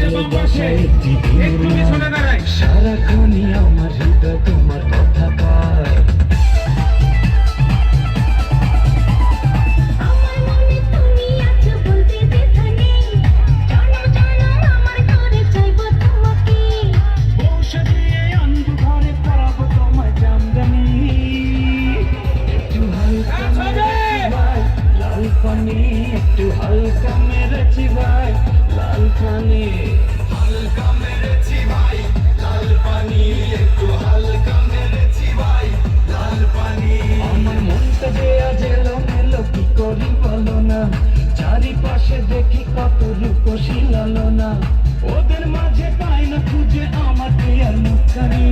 ভালোবাসা একটি সারাক্ষণই আমার হৃদয় তোমার কথা পায়। একটু হালকা মেরেছি ভাই লাল পানি, হালকা মেরেছি ভাই লাল পানি, একটু হালকা মেরেছি ভাই লাল পানি। আমার মনটা যে আজ এলোমেলো কি করি বলো না, চারিপাশে দেখি কত রূপসী লালনা, ওদের মাঝে পাই না খুঁজে আমার প্রিয়ার মুখখানি।